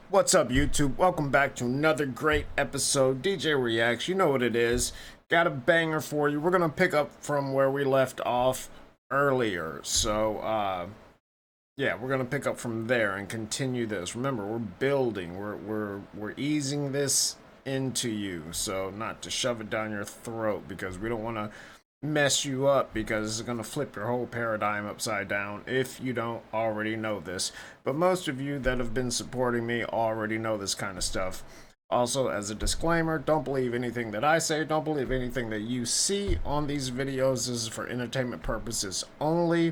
What's up, YouTube? Welcome back to another great episode. DJ Reacts, you know what it is. Got a banger for you. We're gonna pick up from where we left off earlier. So, yeah, we're gonna pick up from there and continue this. Remember, we're building. We're easing this into you, so not to shove it down your throat because we don't want to mess you up because it's going to flip your whole paradigm upside down if you don't already know this. But most of you that have been supporting me already know this kind of stuff. Also, as a disclaimer, don't believe anything that I say, don't believe anything that you see on these videos. This is for entertainment purposes only,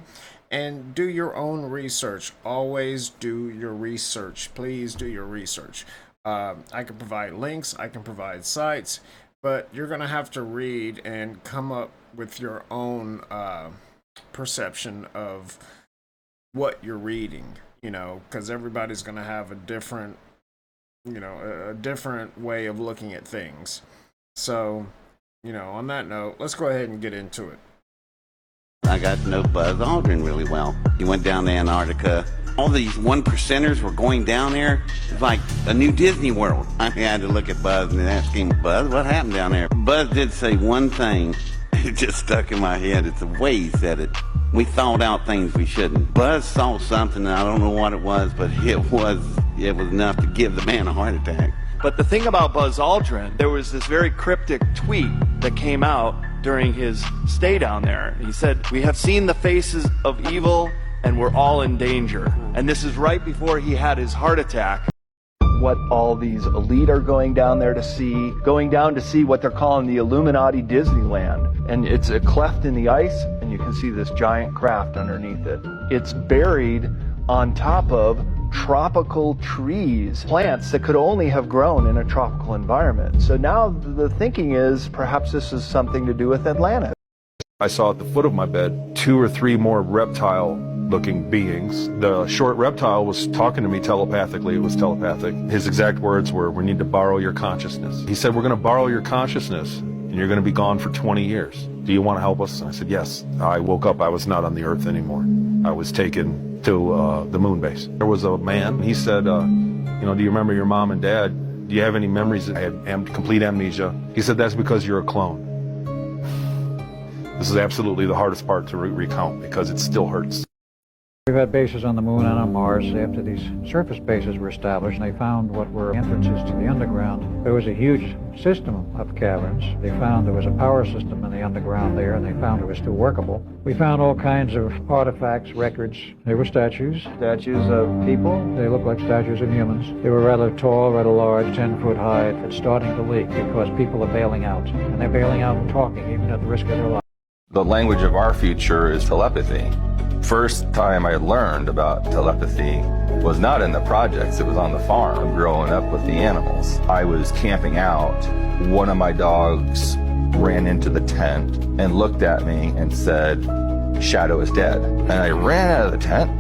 and do your own research. Always do your research. Please do your research. I can provide links, I can provide sites, but you're going to have to read and come up with your own perception of what you're reading, because everybody's going to have a different, a different way of looking at things. So, on that note, let's go ahead and get into it. I got to know Buzz Aldrin really well. He went down to Antarctica. All these one percenters were going down there. It's like a new Disney World. I had to look at Buzz and ask him, Buzz, what happened down there? Buzz did say one thing. It just stuck in my head. It's the way he said it. We thought out things we shouldn't. Buzz saw something, and I don't know what it was, but it was enough to give the man a heart attack. But the thing about Buzz Aldrin, there was this very cryptic tweet that came out during his stay down there. He said, "We have seen the faces of evil and we're all in danger." And this is right before he had his heart attack. What all these elite are going down there to see, going down to see what they're calling the Illuminati Disneyland. And it's a cleft in the ice, and you can see this giant craft underneath it. It's buried on top of tropical trees, plants that could only have grown in a tropical environment. So now the thinking is perhaps this is something to do with Atlantis. I saw at the foot of my bed 2 or 3 more reptile-looking beings. The short reptile was talking to me telepathically. It was telepathic. His exact words were, "We need to borrow your consciousness." He said, "We're going to borrow your consciousness, and you're going to be gone for 20 years. Do you want to help us?" And I said, "Yes." I woke up. I was not on the Earth anymore. I was taken to the moon base. There was a man. He said, "Do you remember your mom and dad? Do you have any memories?" I had complete amnesia. He said, "That's because you're a clone." This is absolutely the hardest part to recount because it still hurts. We've had bases on the moon and on Mars. After these surface bases were established, they found what were entrances to the underground. There was a huge system of caverns. They found there was a power system in the underground there, and they found it was still workable. We found all kinds of artifacts, records. There were statues. Statues of people? They looked like statues of humans. They were rather tall, rather large, 10 foot high. It's starting to leak because people are bailing out. And they're bailing out and talking, even at the risk of their life. The language of our future is telepathy. First time I learned about telepathy was not in the projects, it was on the farm growing up with the animals. I was camping out. One of my dogs ran into the tent and looked at me and said, "Shadow is dead." And I ran out of the tent,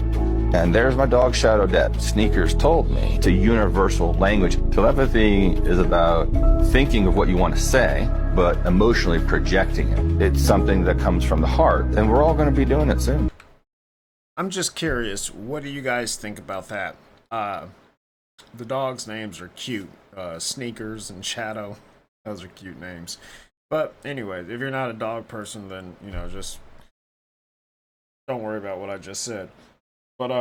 and there's my dog Shadow dead. Sneakers told me. It's a universal language. Telepathy is about thinking of what you want to say, but emotionally projecting it. It's something that comes from the heart, and we're all going to be doing it soon. I'm just curious, what do you guys think about that? The dogs' names are cute. Sneakers and Shadow, those are cute names. But anyway, if you're not a dog person, then, just don't worry about what I just said. But,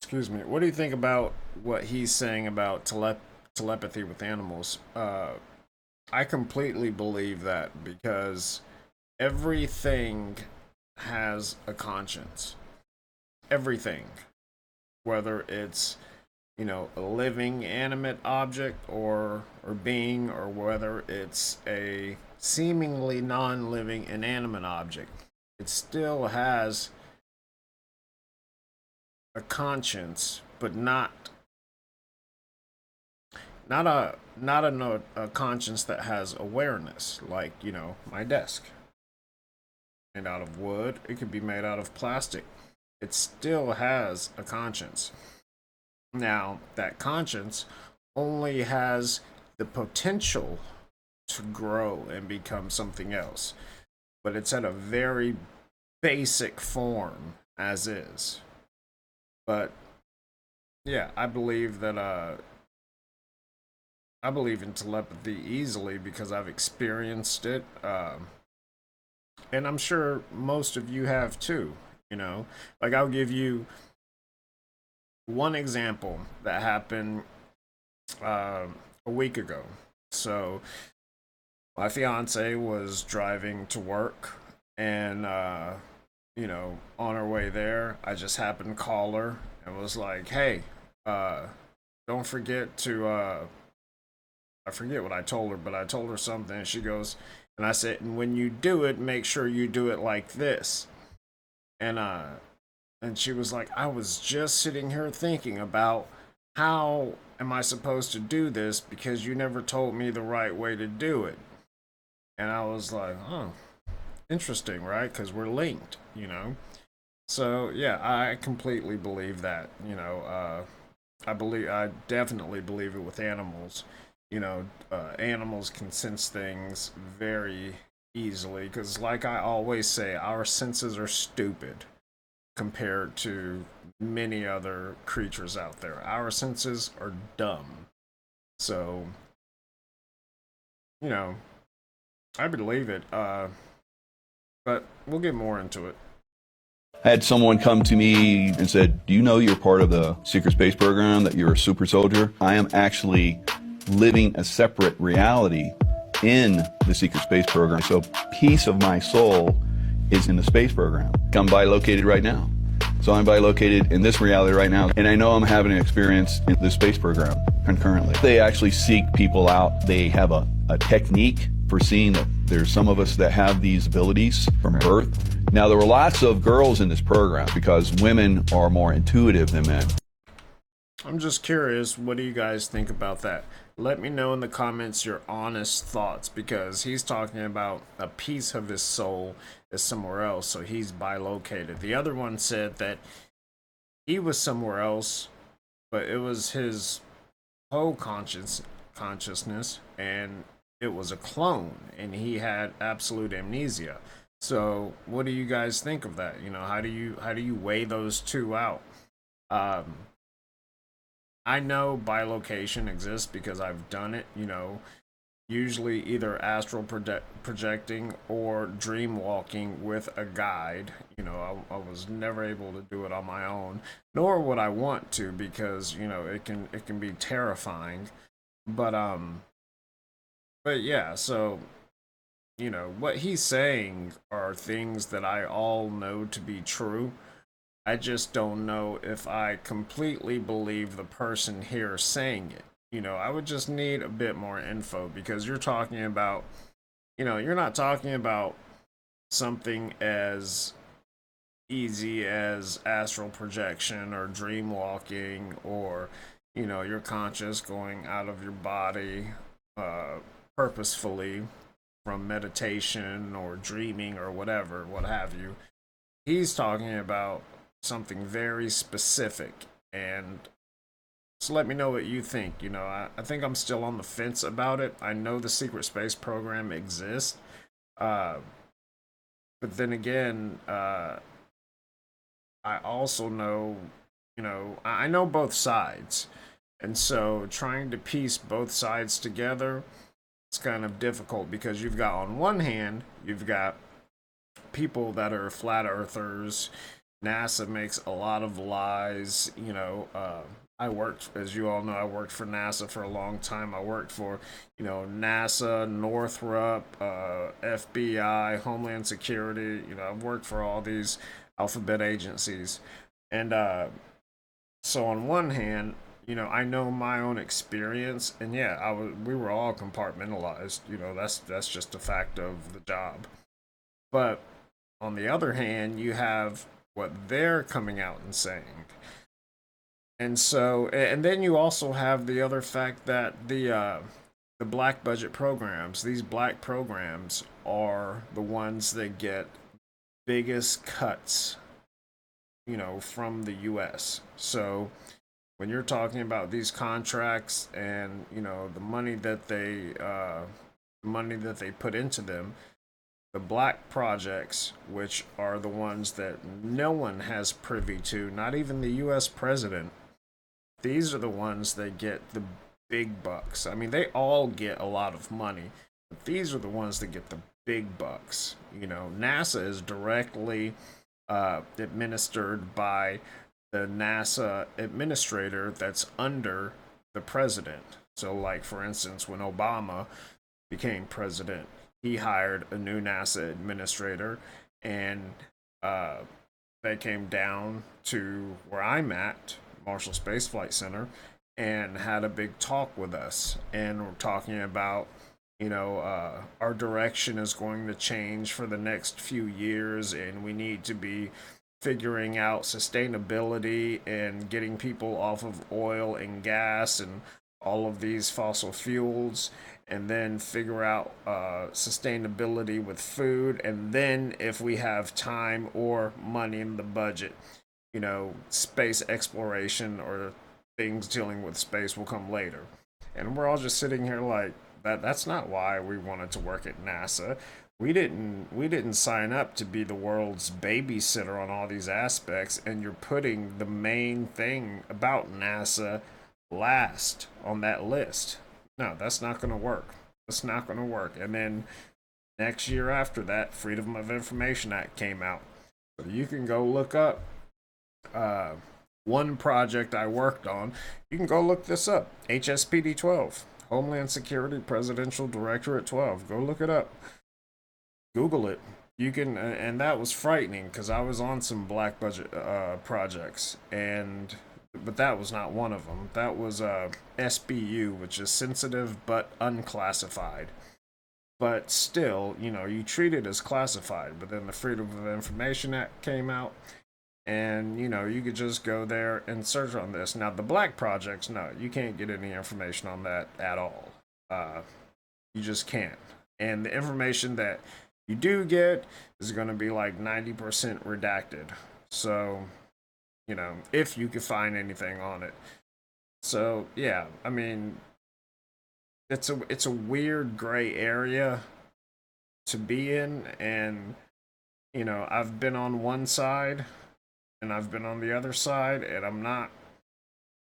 excuse me, what do you think about what he's saying about telepathy with animals? I completely believe that because everything has a conscience. Everything. Whether it's, a living animate object or being, or whether it's a seemingly non-living inanimate object. It still has a conscience, but not a conscience that has awareness, like my desk, made out of wood. It could be made out of plastic. It still has a conscience. Now, that conscience only has the potential to grow and become something else, but it's at a very basic form as is. But yeah, I believe that I believe in telepathy easily because I've experienced it, and I'm sure most of you have too. You know, like I'll give you one example that happened a week ago. So my fiance was driving to work, and on her way there, I just happened to call her and was like, "Hey, uh, don't forget to." I forget what I told her, but I told her something, and she goes, and I said, "And when you do it, make sure you do it like this." And she was like, "I was just sitting here thinking about how am I supposed to do this because you never told me the right way to do it." And I was like, "Oh, interesting, right? Because we're linked. So yeah, I completely believe that. I definitely believe it with animals. Animals can sense things very easily because, like I always say, our senses are stupid compared to many other creatures out there. Our senses are dumb. So, you know, I believe it. But we'll get more into it. I had someone come to me and said, "Do you know you're part of the secret space program, that you're a super soldier?" I am actually living a separate reality in the secret space program. So piece of my soul is in the space program. I'm bilocated right now. So I'm bilocated in this reality right now, and I know I'm having an experience in the space program concurrently. They actually seek people out. They have a technique for seeing that there's some of us that have these abilities from birth. Now, there were lots of girls in this program because women are more intuitive than men. I'm just curious, what do you guys think about that? Let me know in the comments your honest thoughts because he's talking about a piece of his soul is somewhere else, so he's bilocated. The other one said that he was somewhere else, but it was his whole consciousness, and it was a clone, and he had absolute amnesia. So, what do you guys think of that? How do you weigh those two out? Um, I know bilocation exists because I've done it. Usually either astral projecting or dream walking with a guide. I was never able to do it on my own, nor would I want to because it can be terrifying. But yeah. So what he's saying are things that I all know to be true. I just don't know if I completely believe the person here saying it. I would just need a bit more info because you're not talking about something as easy as astral projection or dream walking or, your conscious going out of your body purposefully from meditation or dreaming or whatever, what have you. He's talking about something very specific. And so let me know what you think. I think I'm still on the fence about it. I know the secret space program exists. Uh, but then again, I also know, I know both sides. And so trying to piece both sides together, it's kind of difficult because you've got, on one hand, you've got people that are flat earthers. NASA makes a lot of lies. I worked, as you all know, I worked for NASA for a long time. I worked for, NASA, Northrop, FBI, Homeland Security. I've worked for all these alphabet agencies. And so on one hand, I know my own experience, and yeah, we were all compartmentalized. That's just a fact of the job. But on the other hand, you have what they're coming out and saying. And so, and then you also have the other fact that the black budget programs, these black programs are the ones that get biggest cuts, from the US. So when you're talking about these contracts and, the money that they put into them, the black projects, which are the ones that no one has privy to, not even the US president, These are the ones that get the big bucks. I mean, they all get a lot of money, but these are the ones that get the big bucks. You know, NASA is directly administered by the NASA administrator that's under the president. So, like, for instance, when Obama became president, he hired a new NASA administrator, and they came down to where I'm at, Marshall Space Flight Center, and had a big talk with us. And we're talking about, you know, our direction is going to change for the next few years, and we need to be figuring out sustainability and getting people off of oil and gas and all of these fossil fuels, and then figure out sustainability with food, and then if we have time or money in the budget, you know, space exploration or things dealing with space will come later. And we're all just sitting here like, that's not why we wanted to work at NASA. We didn't sign up to be the world's babysitter on all these aspects, and you're putting the main thing about NASA last on that list. No, that's not going to work. It's not going to work. And then next year after that, Freedom of Information Act came out. So you can go look up one project I worked on. You can go look this up. HSPD-12, Homeland Security Presidential Directorate 12. Go look it up. Google it. You can, and that was frightening because I was on some black budget projects, but that was not one of them. That was SBU, which is sensitive but unclassified. But still, you know, you treat it as classified. But then the Freedom of Information Act came out, and, you know, you could just go there and search on this. Now, the black projects, no, you can't get any information on that at all. You just can't. And the information that you do get is going to be like 90% redacted. So, you know, if you could find anything on it. So, yeah, I mean, it's a weird gray area to be in, and, you know, I've been on one side and I've been on the other side, and I'm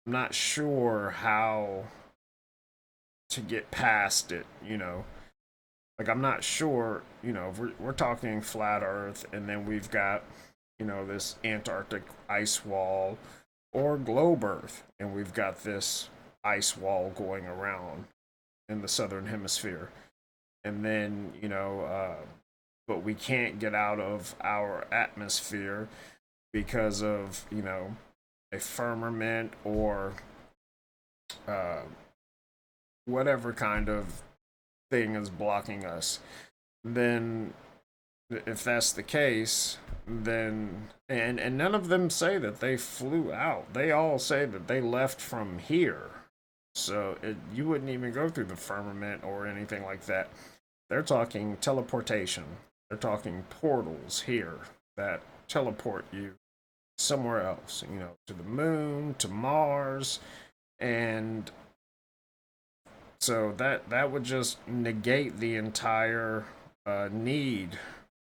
not sure how to get past it, you know. Like, I'm not sure, you know, we're talking flat Earth, and then we've got, you know, this Antarctic ice wall, or globe Earth, and we've got this ice wall going around in the southern hemisphere. And then, you know, but we can't get out of our atmosphere because of, you know, a firmament or whatever kind of thing is blocking us. Then if that's the case, then and none of them say that they flew out. They all say that they left from here. So you wouldn't even go through the firmament or anything like that. They're talking teleportation. They're talking portals here that teleport you somewhere else, you know, to the moon, to Mars. And so that would just negate the entire need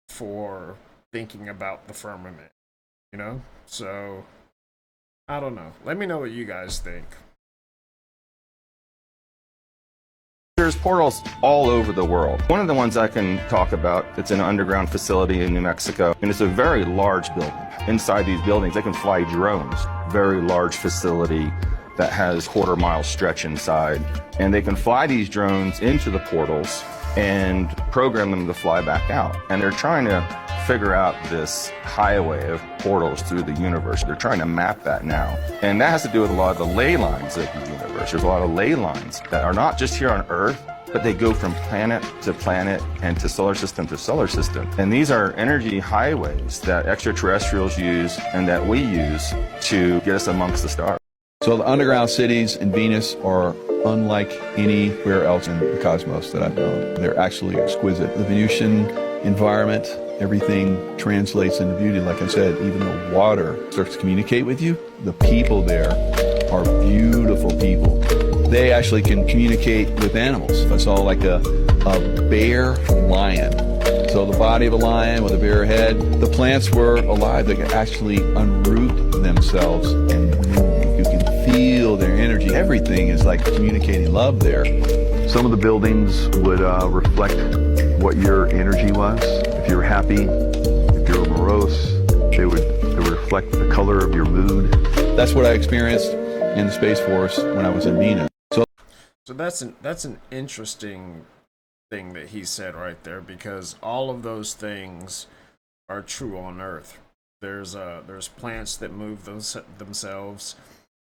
for thinking about the firmament, you know? So, I don't know. Let me know what you guys think. There's portals all over the world. One of the ones I can talk about, it's an underground facility in New Mexico, and it's a very large building. Inside these buildings, they can fly drones. Very large facility that has quarter-mile stretch inside. And they can fly these drones into the portals and program them to fly back out. And they're trying to figure out this highway of portals through the universe. They're trying to map that now. And that has to do with a lot of the ley lines of the universe. There's a lot of ley lines that are not just here on Earth, but they go from planet to planet and to solar system to solar system. And these are energy highways that extraterrestrials use and that we use to get us amongst the stars. So the underground cities in Venus are unlike anywhere else in the cosmos that I've known. They're actually exquisite. The Venusian environment, everything translates into beauty. Like I said, even the water starts to communicate with you. The people there are beautiful people. They actually can communicate with animals. I saw like a bear lion. So the body of a lion with a bear head. The plants were alive. They could actually unroot themselves and move. You can feel their energy. Everything is like communicating love there. Some of the buildings would reflect what your energy was. If you were happy, if you were morose, they would reflect the color of your mood. That's what I experienced in the Space Force when I was in MENA. So that's an interesting thing that he said right there, because all of those things are true on Earth. There's plants that move themselves,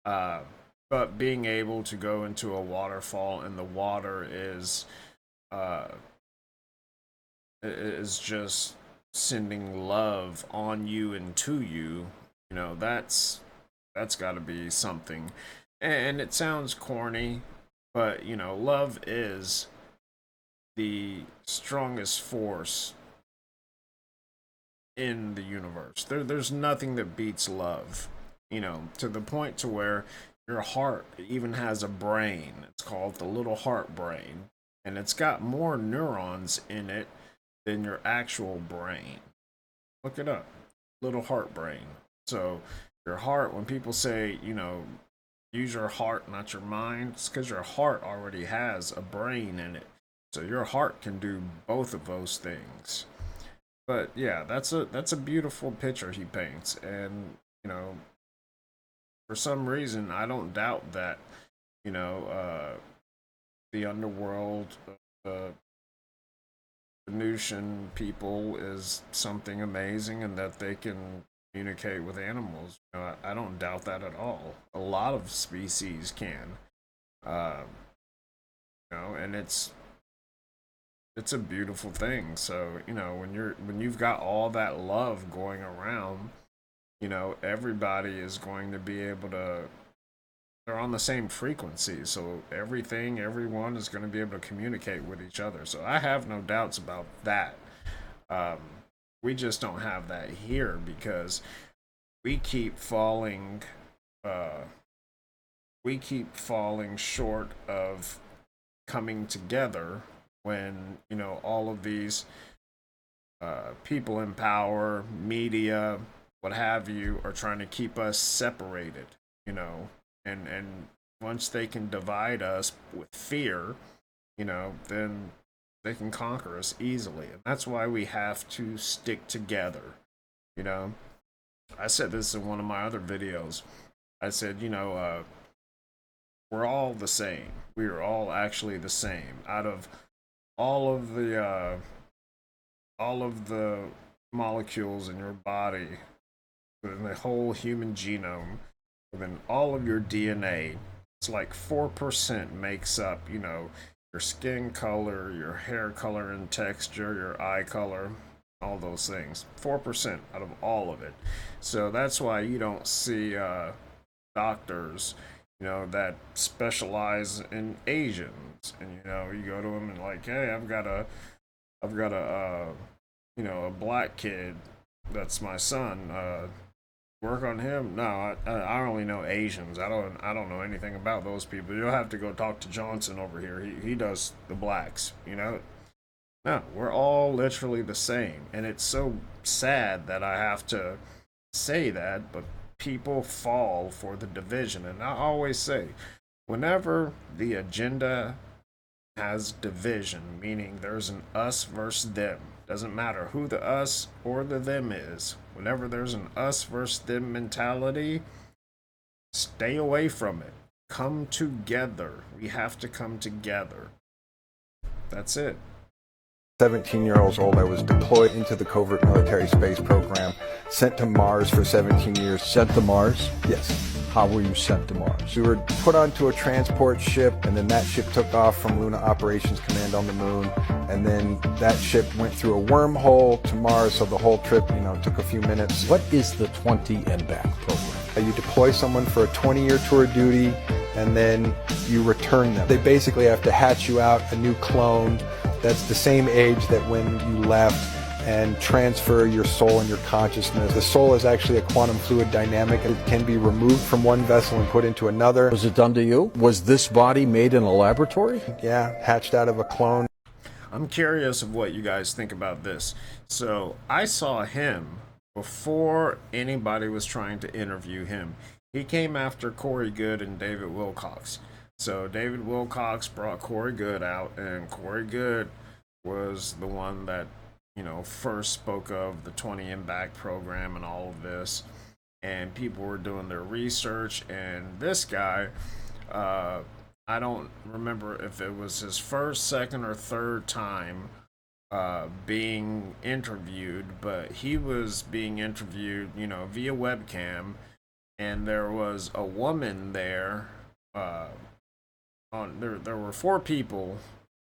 but being able to go into a waterfall and the water is just sending love on you and to you, you know, that's got to be something. And it sounds corny, but you know, love is the strongest force in the universe. There's nothing that beats love, you know, to the point to where your heart even has a brain. It's called the little heart brain, and it's got more neurons in it than your actual brain. Look it up, little heart brain. So your heart, when people say, you know, use your heart, not your mind, it's because your heart already has a brain in it. So your heart can do both of those things. But yeah, that's a beautiful picture he paints, and you know, for some reason, I don't doubt that, you know, the underworld, the Venusian people is something amazing, and that they can communicate with animals. You know, I don't doubt that at all. A lot of species can, you know, and it's a beautiful thing. So you know, when you've got all that love going around, you know, everybody is going to be able to, they're on the same frequency, so everyone is going to be able to communicate with each other. So I have no doubts about that. We just don't have that here because we keep falling short of coming together when, you know, all of these people in power, media, what have you, are trying to keep us separated, you know, and once they can divide us with fear, you know, then they can conquer us easily. And that's why we have to stick together, you know. I said this in one of my other videos. I said, you know, we're all the same. We are all actually the same. Out of all of the molecules in your body, within the whole human genome, within all of your DNA, it's like 4% makes up, you know, your skin color, your hair color and texture, your eye color, all those things. 4% out of all of it. So that's why you don't see doctors, you know, that specialize in Asians, and you know, you go to them and like, hey, I've got a you know, a black kid that's my son. Work on him? No, I only know Asians. I don't know anything about those people. You'll have to go talk to Johnson over here. He does the blacks, you know? No, we're all literally the same. And it's so sad that I have to say that, but people fall for the division. And I always say, whenever the agenda has division, meaning there's an us versus them, doesn't matter who the us or the them is. Whenever there's an us versus them mentality, stay away from it. Come together. We have to come together. That's it. 17 years old, I was deployed into the covert military space program, sent to Mars for 17 years. Sent to Mars? Yes. How were you sent to Mars? We were put onto a transport ship, and then that ship took off from Luna Operations Command on the moon, and then that ship went through a wormhole to Mars, so the whole trip, you know, took a few minutes. What is the 20 and back program? You deploy someone for a 20-year tour of duty, and then you return them. They basically have to hatch you out a new clone that's the same age that when you left, and transfer your soul and your consciousness. The soul is actually a quantum fluid dynamic. It can be removed from one vessel and put into another. Was it done to you? Was this body made in a laboratory? Yeah, hatched out of a clone. I'm curious of what you guys think about this. So I saw him before anybody was trying to interview him. he came after Corey Good and David Wilcox. So David Wilcox brought Corey Good out, and Corey Good was the one that, first spoke of the 20 and back program and all of this. And people were doing their research, and this guy, I don't remember if it was his first, second, or third time being interviewed, but he was being interviewed, via webcam, and there was a woman there. There were four people,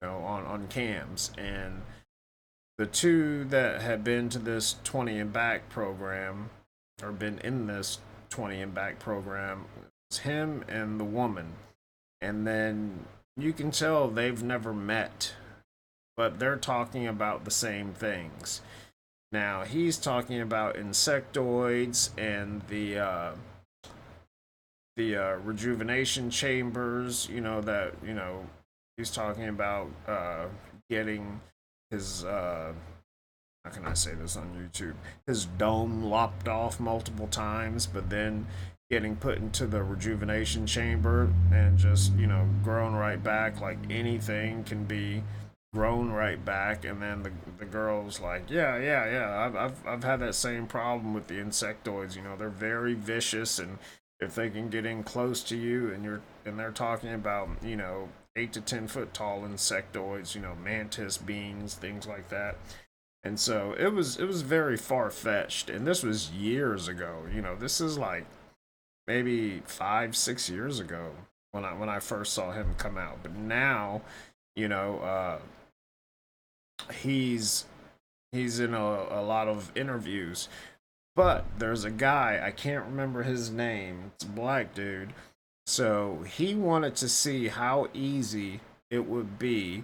on cams, and the two that had been to this 20 and back program, or been in this 20 and back program, was him and the woman. And then you can tell they've never met, but they're talking about the same things. Now, he's talking about insectoids and the rejuvenation chambers, he's talking about getting his, how can I say this on YouTube? His dome lopped off multiple times, but then getting put into the rejuvenation chamber and just, grown right back, like anything can be grown right back. And then the girl's like, yeah, I've had that same problem with the insectoids. They're very vicious, and if they can get in close to you, and they're talking about 8 to 10 foot tall insectoids, mantis, beans, things like that. And so it was very far fetched, and this was years ago. This is like maybe 5-6 years ago when I first saw him come out. But now, he's in a lot of interviews. But there's a guy, I can't remember his name, it's a black dude. So he wanted to see how easy it would be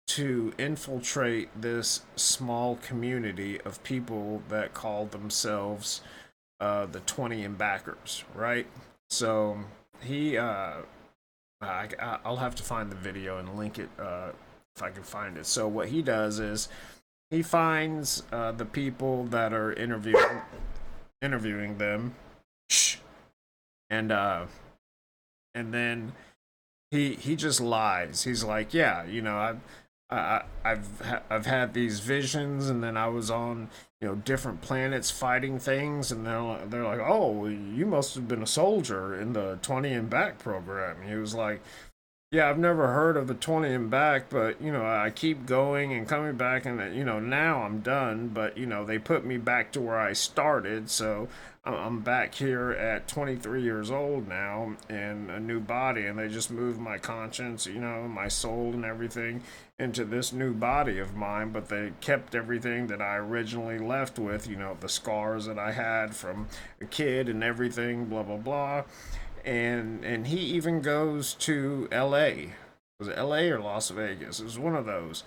to infiltrate this small community of people that call themselves the 20 and backers, right? So he, I'll have to find the video and link it if I can find it. So what he does is he finds the people that are interviewing them, and then he just lies. He's like, yeah, I've had these visions, and then I was on different planets fighting things, and they're like, oh, you must have been a soldier in the 20 and back program. And he was like, yeah, I've never heard of the 20 and back, but I keep going and coming back, and now I'm done, but they put me back to where I started, so I'm back here at 23 years old now in a new body, and they just moved my conscience, my soul and everything into this new body of mine, but they kept everything that I originally left with, the scars that I had from a kid and everything, blah blah blah. And he even goes to LA. Was it LA or Las Vegas? It was one of those.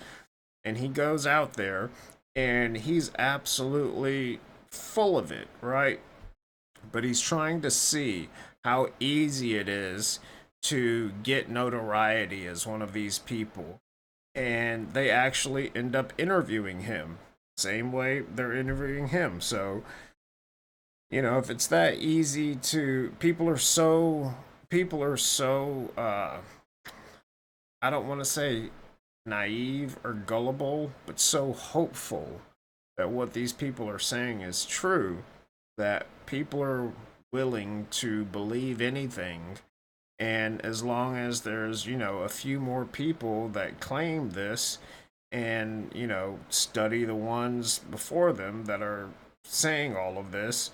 And he goes out there, and he's absolutely full of it, right? But he's trying to see how easy it is to get notoriety as one of these people. And they actually end up interviewing him. Same way they're interviewing him. So if it's that easy to, people are so I don't want to say naive or gullible, but so hopeful that what these people are saying is true, that people are willing to believe anything. And as long as there's a few more people that claim this, and study the ones before them that are saying all of this,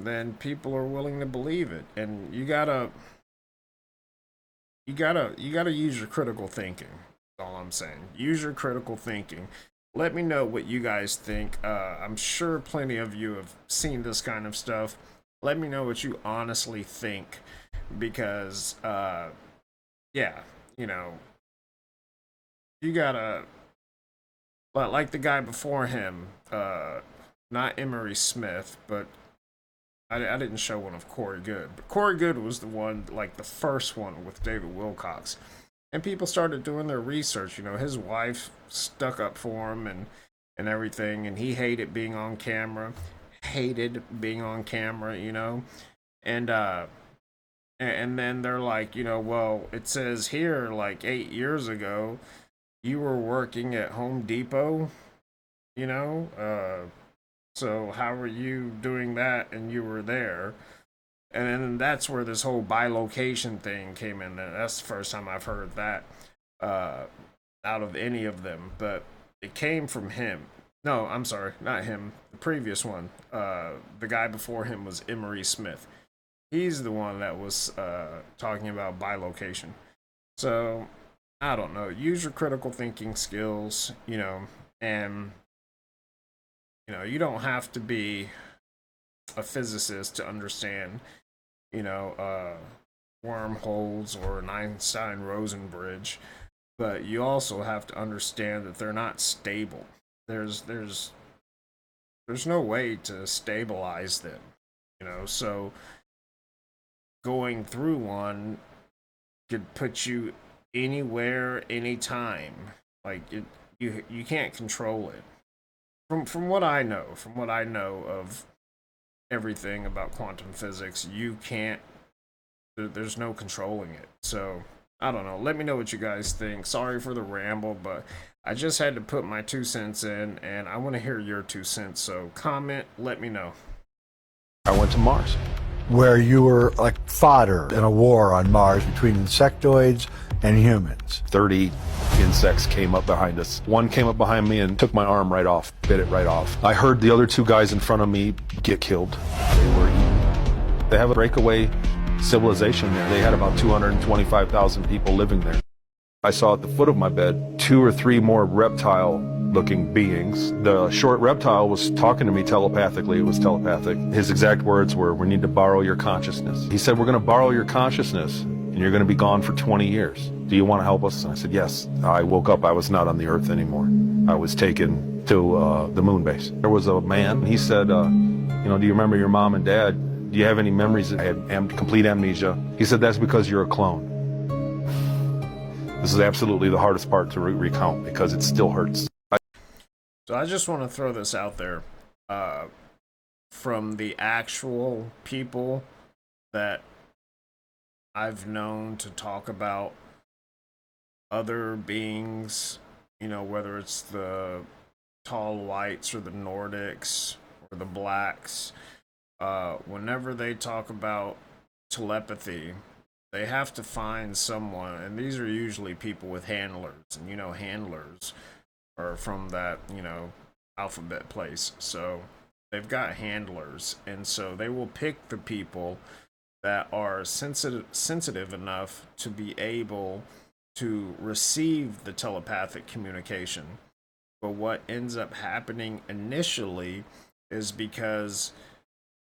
then people are willing to believe it. And you gotta use your critical thinking. That's all I'm saying. Use your critical thinking. Let me know what you guys think. I'm sure plenty of you have seen this kind of stuff. Let me know what you honestly think, because you gotta, like the guy before him, not Emery Smith, but I didn't show one of Corey Good, but Corey Good was the one, like the first one with David Wilcox. And people started doing their research. His wife stuck up for him and everything, and he hated being on camera. And then they're like, well, it says here like 8 years ago you were working at Home Depot, you know, so how are you doing that and you were there? And then that's where this whole bilocation thing came in. That's the first time I've heard that uh, out of any of them, but it came from him. No, I'm sorry, not him. The previous one, the guy before him was Emery Smith. He's the one that was talking about bilocation. So I don't know. Use your critical thinking skills, and you don't have to be a physicist to understand, you know, uh, wormholes or an Einstein-Rosen bridge, but you also have to understand that they're not stable. There's no way to stabilize them, So going through one could put you anywhere, anytime. Like you can't control it. From what I know of everything about quantum physics, you can't. There's no controlling it. So I don't know. Let me know what you guys think. Sorry for the ramble, but I just had to put my 2 cents in, and I want to hear your 2 cents. So comment. Let me know. I went to Mars. Where you were like fodder in a war on Mars between insectoids and humans. 30 insects came up behind us. One came up behind me and took my arm right off, bit it right off. I heard the other two guys in front of me get killed. They were eaten. They have a breakaway civilization there. They had about 225,000 people living there. I saw at the foot of my bed 2 or 3 more reptile-looking beings. The short reptile was talking to me telepathically. It was telepathic. His exact words were, "We need to borrow your consciousness." He said, "We're going to borrow your consciousness, and you're going to be gone for 20 years. Do you want to help us?" And I said, "Yes." I woke up. I was not on the Earth anymore. I was taken to the moon base. There was a man. He said, do you remember your mom and dad? Do you have any memories?" I had complete amnesia. He said, "That's because you're a clone." This is absolutely the hardest part to recount because it still hurts. So I just want to throw this out there. From the actual people that I've known to talk about other beings, whether it's the tall whites or the Nordics or the blacks, whenever they talk about telepathy, they have to find someone, and these are usually people with handlers, and handlers are from that, alphabet place. So they've got handlers, and so they will pick the people that are sensitive enough to be able to receive the telepathic communication. But what ends up happening initially is because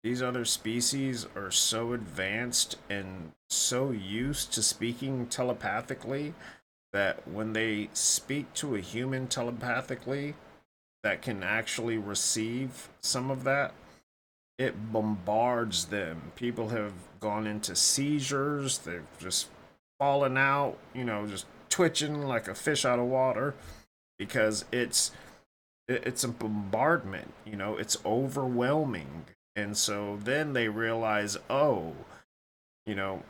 these other species are so advanced and so used to speaking telepathically that when they speak to a human telepathically that can actually receive some of that, it bombards them. People have gone into seizures, they've just fallen out, just twitching like a fish out of water because it's a bombardment, it's overwhelming. And so then they realize, oh,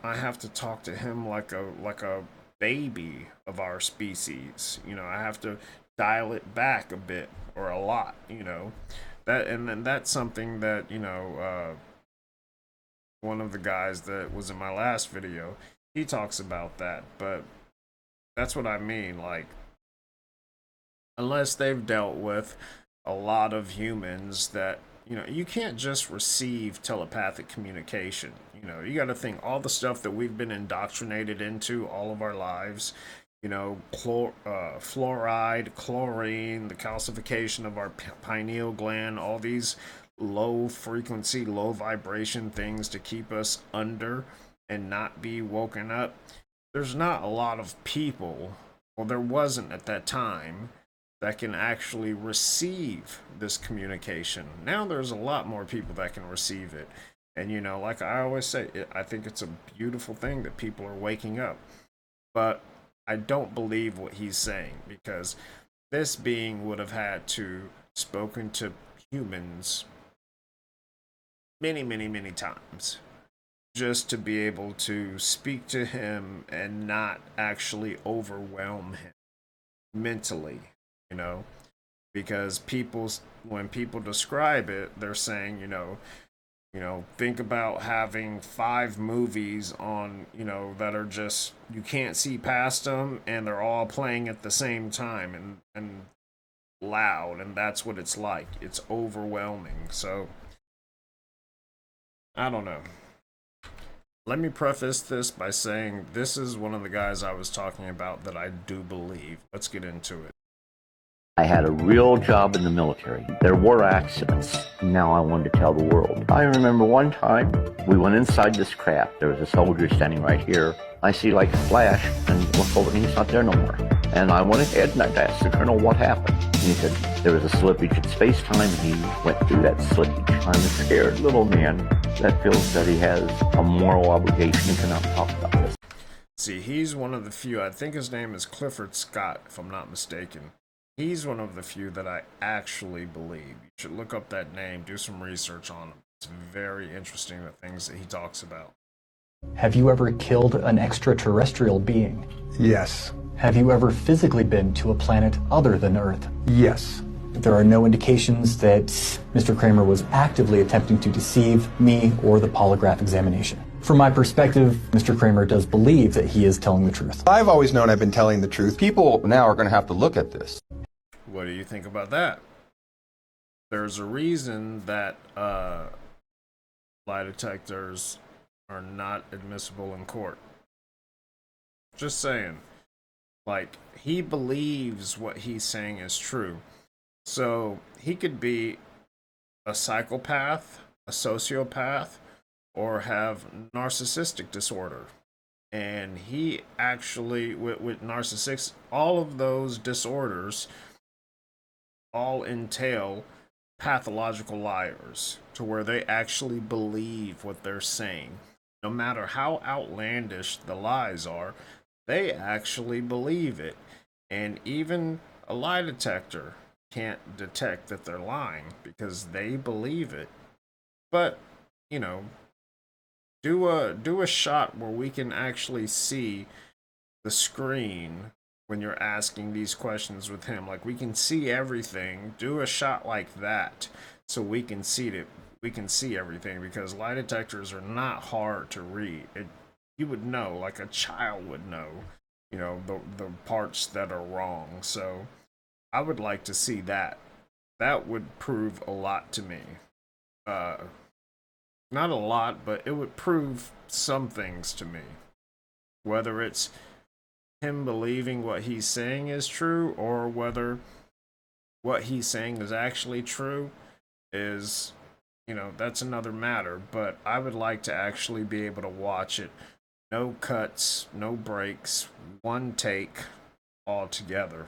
I have to talk to him like a baby of our species. I have to dial it back a bit or a lot. That, and then that's something that one of the guys that was in my last video, he talks about that. But that's what I mean. Like, unless they've dealt with a lot of humans that you can't just receive telepathic communication. You got to think all the stuff that we've been indoctrinated into all of our lives, fluoride, chlorine, the calcification of our pineal gland, all these low frequency, low vibration things to keep us under and not be woken up. There's not a lot of people, well, there wasn't at that time, that can actually receive this communication. Now there's a lot more people that can receive it. And like I always say, I think it's a beautiful thing that people are waking up. But I don't believe what he's saying, because this being would have had to spoken to humans many, many, many times. just to be able to speak to him and not actually overwhelm him mentally, you know, because when people describe it, they're saying, think about having 5 movies on, that are just, you can't see past them and they're all playing at the same time and loud, and that's what it's like. It's overwhelming. So, I don't know. Let me preface this by saying this is one of the guys I was talking about that I do believe. Let's get into it. I had a real job in the military. There were accidents. Now I wanted to tell the world. I remember one time we went inside this craft. There was a soldier standing right here. I see like a flash and look over and he's not there no more. And I went ahead and I asked the colonel what happened. And he said there was a slippage in space-time and he went through that slippage. I'm a scared little man that feels that he has a moral obligation to not talk about this. See, he's one of the few, I think his name is Clifford Scott, if I'm not mistaken. He's one of the few that I actually believe. You should look up that name, do some research on him. It's very interesting, the things that he talks about. Have you ever killed an extraterrestrial being? Yes. Have you ever physically been to a planet other than Earth? Yes. There are no indications that Mr. Kramer was actively attempting to deceive me or the polygraph examination. From my perspective, Mr. Kramer does believe that he is telling the truth. I've always known I've been telling the truth. People now are going to have to look at this. What do you think about that? There's a reason that lie detectors are not admissible in court. Just saying. Like, he believes what he's saying is true. So, he could be a psychopath, a sociopath, or have narcissistic disorder. And he actually, with narcissistic, all of those disorders all entail pathological liars, to where they actually believe what they're saying. No matter how outlandish the lies are, they actually believe it. And even a lie detector can't detect that they're lying because they believe it. But, do a shot where we can actually see the screen when you're asking these questions with him. Like, we can see everything. Do a shot like that so we can see it. We can see everything, because lie detectors are not hard to read. You would know, like a child would know, the parts that are wrong. So I would like to see that. That would prove a lot to me. Not a lot, but it would prove some things to me. Whether it's him believing what he's saying is true, or whether what he's saying is actually true, is, that's another matter. But I would like to actually be able to watch it. No cuts, no breaks, one take all together.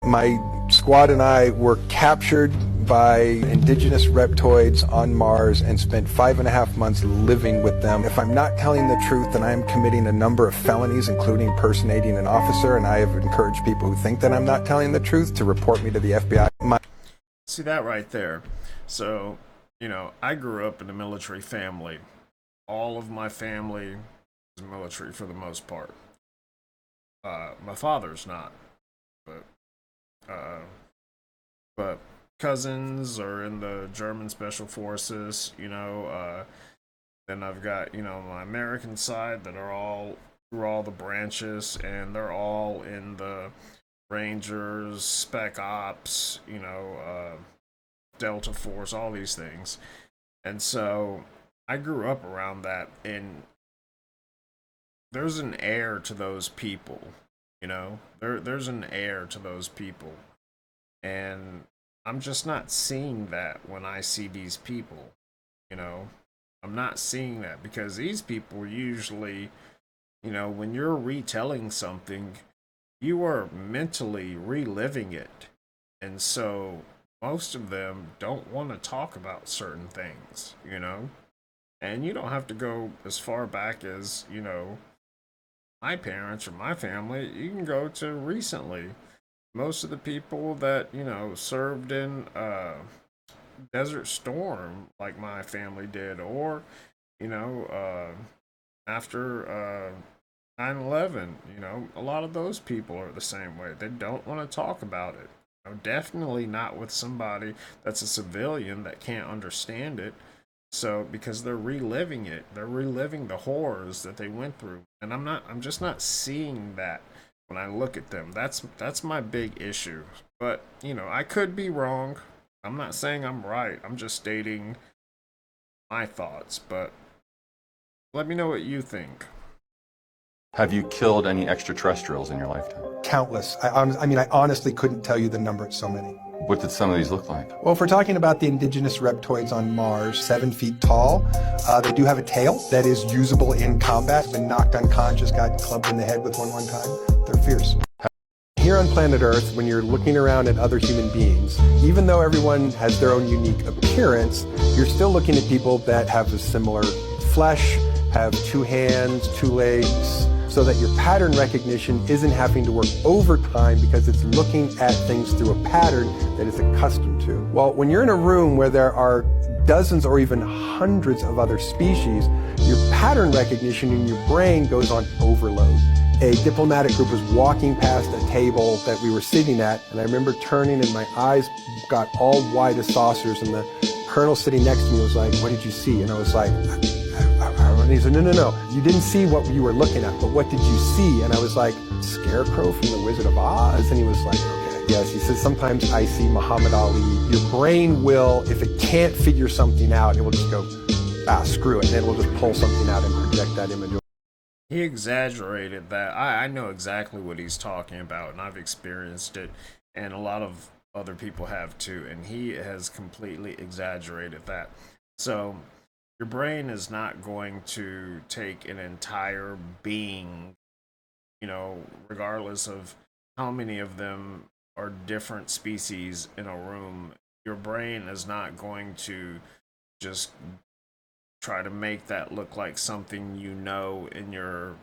My squad and I were captured by indigenous reptoids on Mars and spent 5.5 months living with them. If I'm not telling the truth, then I am committing a number of felonies, including impersonating an officer, and I have encouraged people who think that I'm not telling the truth to report me to the FBI. See that right there? So, I grew up in a military family. All of my family is military for the most part. My father's not, but cousins are in the German Special Forces, then I've got, my American side that are all through all the branches, and they're all in the Rangers, Spec Ops, Delta Force, all these things. And so I grew up around that, and there's an air to those people, there's an air to those people. And I'm just not seeing that when I see these people, I'm not seeing that, because these people usually, when you're retelling something, you are mentally reliving it. And so most of them don't want to talk about certain things, and you don't have to go as far back as, my parents or my family. You can go to recently. Most of the people that, served in Desert Storm, like my family did, or, you know, after 9/11, you know, a lot of those people are the same way. They don't want to talk about it. You know, definitely not with somebody that's a civilian that can't understand it. So because they're reliving it, they're reliving the horrors that they went through, and I'm just not seeing that when I look at them. That's my big issue. But you know, I could be wrong. I'm not saying I'm right. I'm just stating my thoughts. But let me know what you think. Have you killed any extraterrestrials in your lifetime? Countless. I honestly couldn't tell you the number. It's so many. What did some of these look like? Well, if we're talking about the indigenous reptoids on Mars, 7 feet tall, they do have a tail that is usable in combat. Been knocked unconscious, got clubbed in the head with one time. They're fierce. Here on planet Earth, when you're looking around at other human beings, even though everyone has their own unique appearance, you're still looking at people that have a similar flesh, have 2 hands, 2 legs, so that your pattern recognition isn't having to work overtime because it's looking at things through a pattern that it's accustomed to. Well, when you're in a room where there are dozens or even hundreds of other species, your pattern recognition in your brain goes on overload. A diplomatic group was walking past a table that we were sitting at, and I remember turning and my eyes got all wide as saucers, and the colonel sitting next to me was like, "What did you see?" And I was like, and he said, no, you didn't see what you were looking at, but what did you see? And I was like, Scarecrow from The Wizard of Oz? And he was like, okay. Yes, he says, sometimes I see Muhammad Ali. Your brain will, if it can't figure something out, it will just go, screw it, and then it will just pull something out and project that image. He exaggerated that. I know exactly what he's talking about, and I've experienced it, and a lot of other people have too, and he has completely exaggerated that. So your brain is not going to take an entire being, you know, regardless of how many of them are different species in a room. Your brain is not going to just try to make that look like something you know in your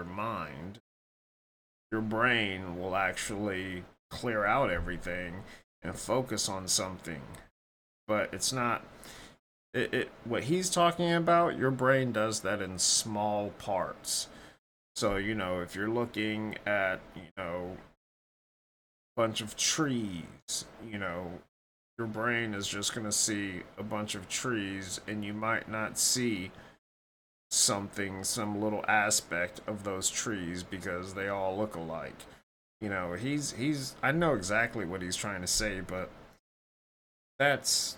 mind. Your brain will actually clear out everything and focus on something. But it's not what he's talking about. Your brain does that in small parts. So, you know, if you're looking at, you know, a bunch of trees, you know, your brain is just going to see a bunch of trees, and you might not see some little aspect of those trees because they all look alike. You know, I know exactly what he's trying to say, but that's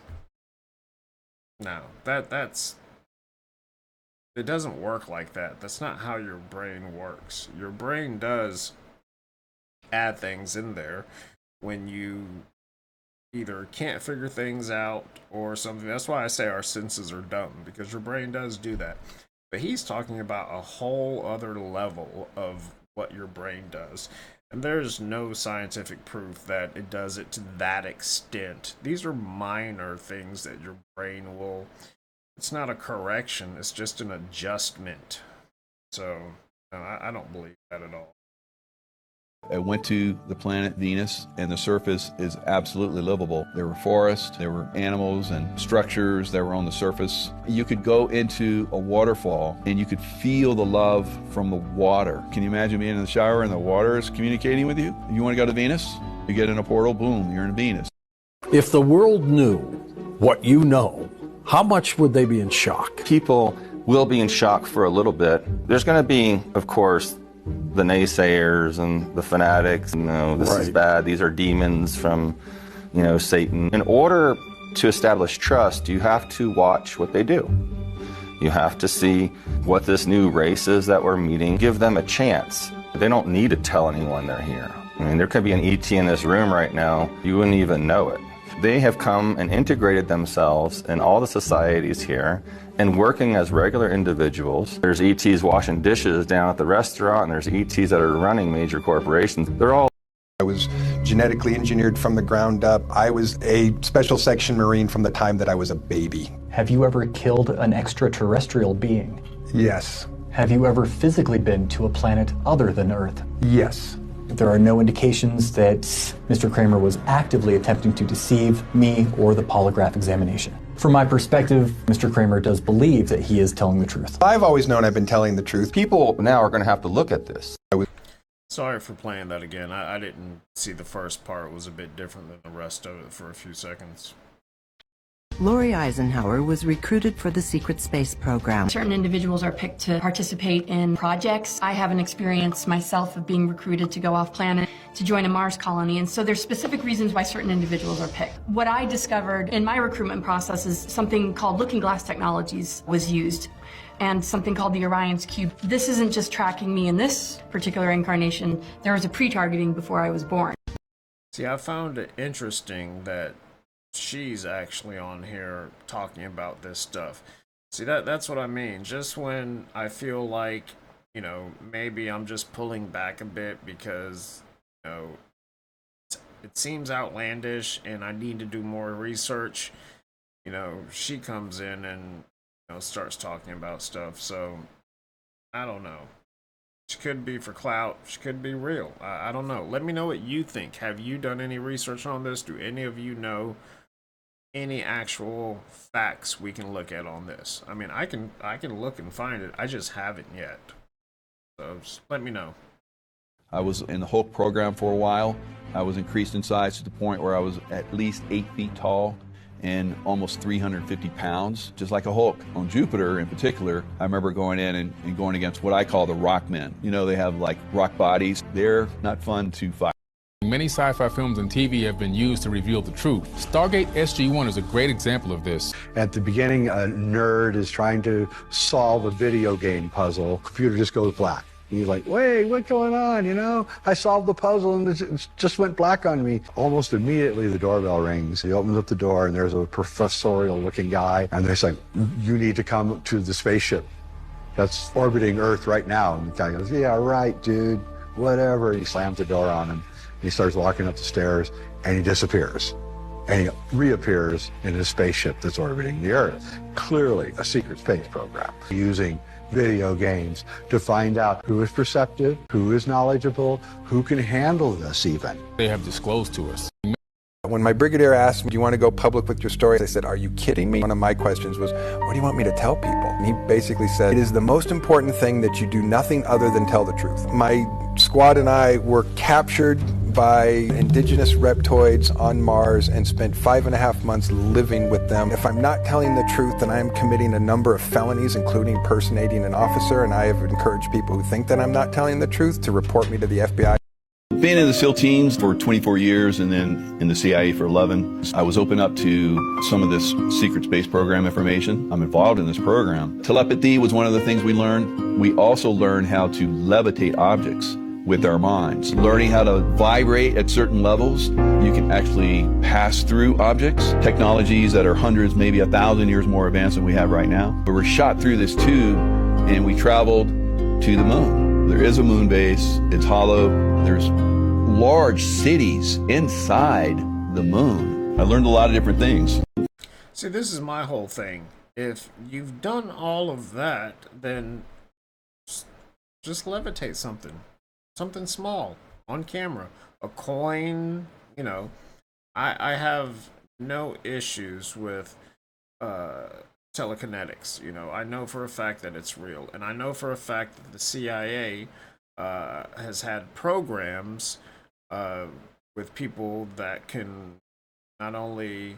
it doesn't work like that. That's not how your brain works. Your brain does add things in there when you either can't figure things out or something. That's why I say our senses are dumb, because your brain does do that. But he's talking about a whole other level of what your brain does. And there's no scientific proof that it does it to that extent. These are minor things that your brain will... It's not a correction, it's just an adjustment. So, I don't believe that at all. I went to the planet Venus, and the surface is absolutely livable. There were forests, there were animals and structures that were on the surface. You could go into a waterfall, and you could feel the love from the water. Can you imagine being in the shower and the water is communicating with you? You want to go to Venus? You get in a portal, boom, you're in Venus. If the world knew what you know, how much would they be in shock? People will be in shock for a little bit. There's going to be, of course, the naysayers and the fanatics. No, this is bad. These are demons from, Satan. In order to establish trust, you have to watch what they do. You have to see what this new race is that we're meeting. Give them a chance. They don't need to tell anyone they're here. I mean, there could be an ET in this room right now. You wouldn't even know it. They have come and integrated themselves in all the societies here and working as regular individuals. There's ETs washing dishes down at the restaurant, and there's ETs that are running major corporations. They're all... I was genetically engineered from the ground up. I was a special section Marine from the time that I was a baby. Have you ever killed an extraterrestrial being? Yes. Have you ever physically been to a planet other than Earth? Yes. There are no indications that Mr. Kramer was actively attempting to deceive me or the polygraph examination. From my perspective, Mr. Kramer does believe that he is telling the truth. I've always known I've been telling the truth. People now are going to have to look at this. Sorry for playing that again. I didn't see the first part. It was a bit different than the rest of it for a few seconds. Lori Eisenhower was recruited for the secret space program. Certain individuals are picked to participate in projects. I have an experience myself of being recruited to go off planet to join a Mars colony, and so there's specific reasons why certain individuals are picked. What I discovered in my recruitment process is something called looking glass technologies was used, and something called the Orion's Cube. This isn't just tracking me in this particular incarnation. There was a pre-targeting before I was born. See, I found it interesting that she's actually on here talking about this stuff. See, that's what I mean. Just when I feel like, you know, maybe I'm just pulling back a bit because, you know, it seems outlandish and I need to do more research, you know, she comes in and, you know, starts talking about stuff. So I don't know. She could be for clout. She could be real. I don't know. Let me know what you think. Have you done any research on this? Do any of you know any actual facts we can look at on this? I mean, I can look and find it. I just haven't yet. So just let me know. I was in the Hulk program for a while. I was increased in size to the point where I was at least 8 feet tall and almost 350 pounds, just like a Hulk. On Jupiter in particular, I remember going in and going against what I call the rock men. You know, they have like rock bodies. They're not fun to fight. Many sci-fi films and TV have been used to reveal the truth. Stargate SG-1 is a great example of this. At the beginning, a nerd is trying to solve a video game puzzle. Computer just goes black. And he's like, wait, what's going on? You know, I solved the puzzle and it just went black on me. Almost immediately, the doorbell rings. He opens up the door and there's a professorial-looking guy. And they're saying, you need to come to the spaceship that's orbiting Earth right now. And the guy goes, yeah, right, dude, whatever. He slams the door on him. He starts walking up the stairs and he disappears. And he reappears in a spaceship that's orbiting the Earth. Clearly a secret space program. Using video games to find out who is perceptive, who is knowledgeable, who can handle this even. They have disclosed to us. When my brigadier asked me, do you want to go public with your story? I said, are you kidding me? One of my questions was, what do you want me to tell people? And he basically said, it is the most important thing that you do nothing other than tell the truth. My squad and I were captured by indigenous reptoids on Mars and spent 5.5 months living with them. If I'm not telling the truth, then I am committing a number of felonies, including impersonating an officer, and I have encouraged people who think that I'm not telling the truth to report me to the FBI. Being in the SEAL teams for 24 years and then in the CIA for 11, I was open up to some of this secret space program information. I'm involved in this program. Telepathy was one of the things we learned. We also learned how to levitate objects with our minds. Learning how to vibrate at certain levels. You can actually pass through objects. Technologies that are hundreds, maybe 1,000 years more advanced than we have right now. But we're shot through this tube and we traveled to the moon. There is a moon base. It's hollow. There's large cities inside the moon. I learned a lot of different things. See, this is my whole thing. If you've done all of that, then just levitate something. Something small on camera. A coin, you know. I have no issues with telekinetics. You know, I know for a fact that it's real. And I know for a fact that the CIA has had programs with people that can not only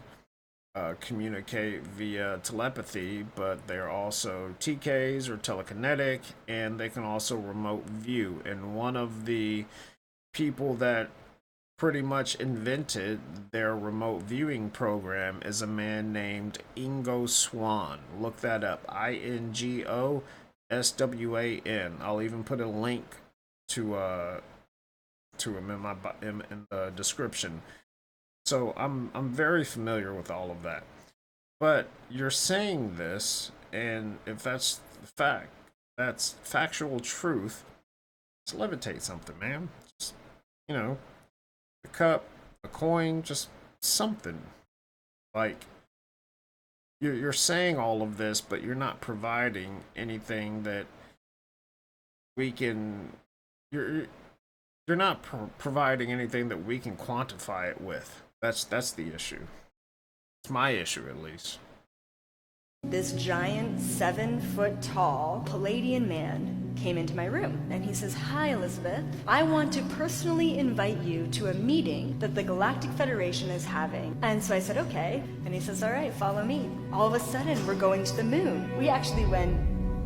communicate via telepathy, but they're also TKs or telekinetic, and they can also remote view. And one of the people that pretty much invented their remote viewing program is a man named Ingo Swann. Look that up. INGO SWAN. I'll even put a link to him in the description. So I'm very familiar with all of that. But you're saying this, and if that's the fact, that's factual truth, just levitate something, man. Just, you know, a cup, a coin, just something. Like, you're saying all of this, but you're not providing anything that we can... You're not providing anything that we can quantify it with. That's the issue. It's my issue, at least. This giant 7-foot-tall Palladian man came into my room and he says, "Hi, Elizabeth. I want to personally invite you to a meeting that the Galactic Federation is having." And so I said, "Okay." And he says, "All right, follow me." All of a sudden, we're going to the moon. We actually went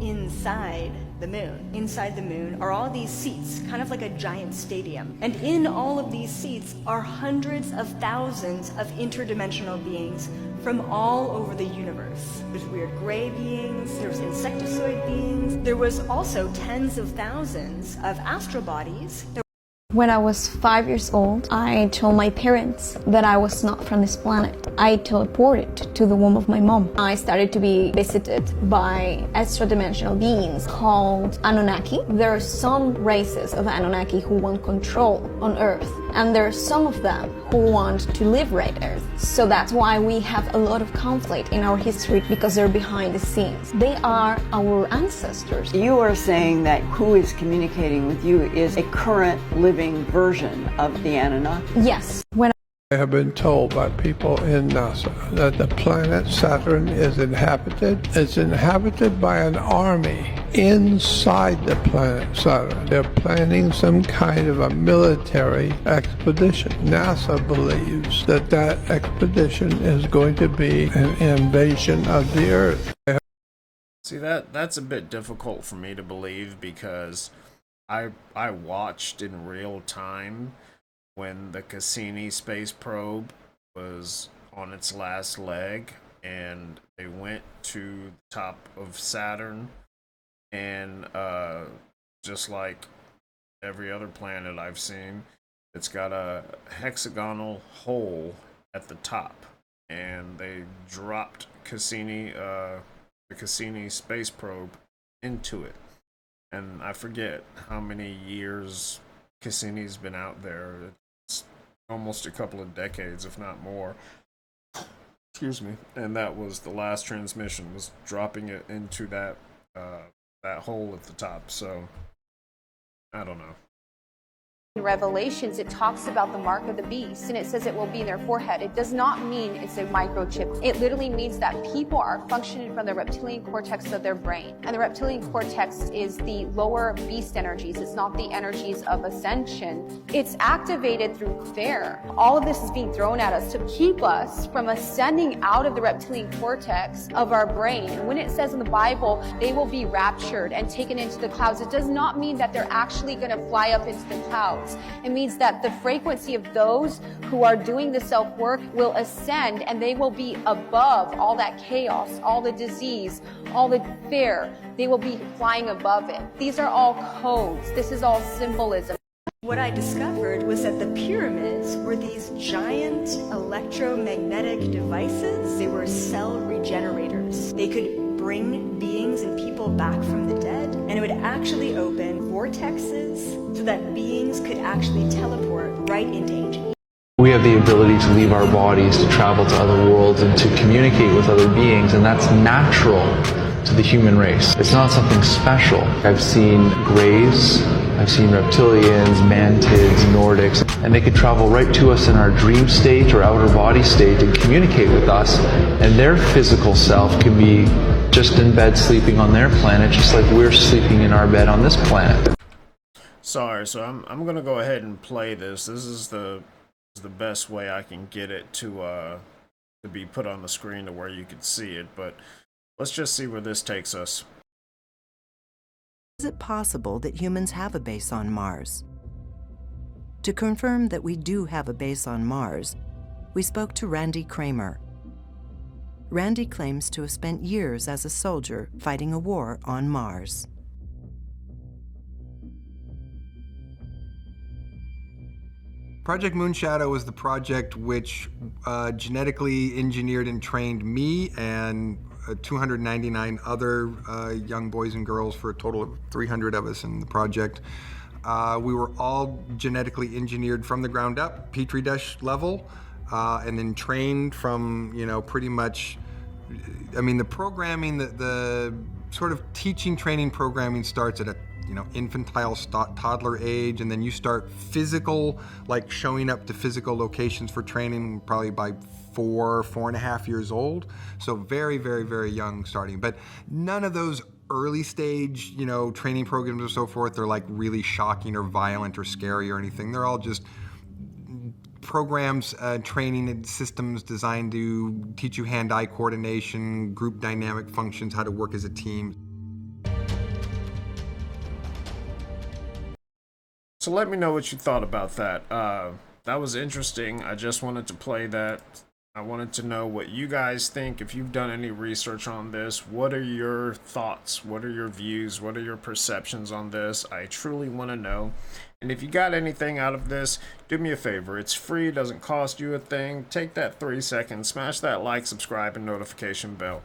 inside the moon. Inside the moon are all these seats, kind of like a giant stadium. And in all of these seats are hundreds of thousands of interdimensional beings from all over the universe. There's weird gray beings, there's insectoid beings, there was also tens of thousands of astral bodies. When I was 5 years old, I told my parents that I was not from this planet. I teleported to the womb of my mom. I started to be visited by extra-dimensional beings called Anunnaki. There are some races of Anunnaki who want control on Earth, and there are some of them who want to liberate Earth. So that's why we have a lot of conflict in our history, because they're behind the scenes. They are our ancestors. You are saying that who is communicating with you is a current living version of the Anunnaki? Yes. When I have been told by people in NASA that the planet Saturn is inhabited. It's inhabited by an army inside the planet Saturn. They're planning some kind of a military expedition. NASA believes that that expedition is going to be an invasion of the Earth. See, that's a bit difficult for me to believe, because I watched in real time when the Cassini space probe was on its last leg and they went to the top of Saturn, and just like every other planet I've seen, it's got a hexagonal hole at the top, and they dropped the Cassini space probe into it. And I forget how many years Cassini's been out there. It's almost a couple of decades, if not more. Excuse me. And that was the last transmission, was dropping it into that hole at the top. So, I don't know. In Revelations, it talks about the mark of the beast, and it says it will be in their forehead. It does not mean it's a microchip. It literally means that people are functioning from the reptilian cortex of their brain. And the reptilian cortex is the lower beast energies. It's not the energies of ascension. It's activated through fear. All of this is being thrown at us to keep us from ascending out of the reptilian cortex of our brain. And when it says in the Bible, they will be raptured and taken into the clouds, it does not mean that they're actually going to fly up into the clouds. It means that the frequency of those who are doing the self-work will ascend, and they will be above all that chaos, all the disease, all the fear. They will be flying above it. These are all codes. This is all symbolism. What I discovered was that the pyramids were these giant electromagnetic devices. They were cell regenerators. They could bring beings and people back from the dead, and it would actually open vortexes so that beings could actually teleport right into ancient. We have the ability to leave our bodies, to travel to other worlds, and to communicate with other beings, and that's natural to the human race. It's not something special. I've seen greys, I've seen reptilians, mantids, Nordics, and they could travel right to us in our dream state or outer body state and communicate with us, and their physical self can be just in bed sleeping on their planet, just like we're sleeping in our bed on this planet. Sorry, so I'm gonna go ahead and play this. This is the best way I can get it to be put on the screen to where you can see it, but let's just see where this takes us. Is it possible that humans have a base on Mars? To confirm that we do have a base on Mars, we spoke to Randy Kramer. Randy claims to have spent years as a soldier fighting a war on Mars. Project Moonshadow was the project which genetically engineered and trained me and 299 other young boys and girls, for a total of 300 of us in the project. We were all genetically engineered from the ground up, Petri dish level, and then trained from, pretty much, the programming, the sort of teaching, training, programming starts at a infantile toddler age, and then you start physical, like showing up to physical locations for training probably by 4.5 years old. So very, very, very young starting. But none of those early stage, training programs or so forth, they're like really shocking or violent or scary or anything. They're all just programs, training and systems designed to teach you hand-eye coordination, group dynamic functions, how to work as a team. So let me know what you thought about that. That was interesting. I just wanted to play that. I wanted to know what you guys think. If you've done any research on this, what are your thoughts? What are your views? What are your perceptions on this? I truly want to know. And if you got anything out of this, do me a favor. It's free, doesn't cost you a thing. Take that 3 seconds, smash that like, subscribe, and notification bell.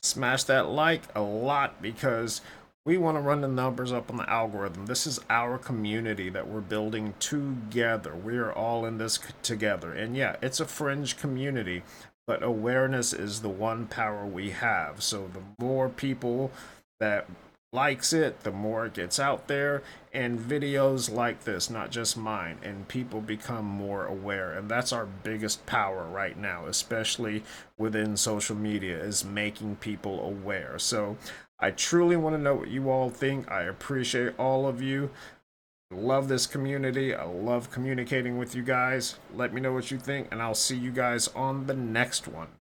Smash that like a lot because we want to run the numbers up on the algorithm. This is our community that we're building together. We are all in this together. And yeah, it's a fringe community, but awareness is the one power we have. So the more people that likes it, the more it gets out there, and videos like this, not just mine, and people become more aware. And that's our biggest power right now, especially within social media, is making people aware. So I truly want to know what you all think. I appreciate all of you. I love this community. I love communicating with you guys. Let me know what you think, and I'll see you guys on the next one.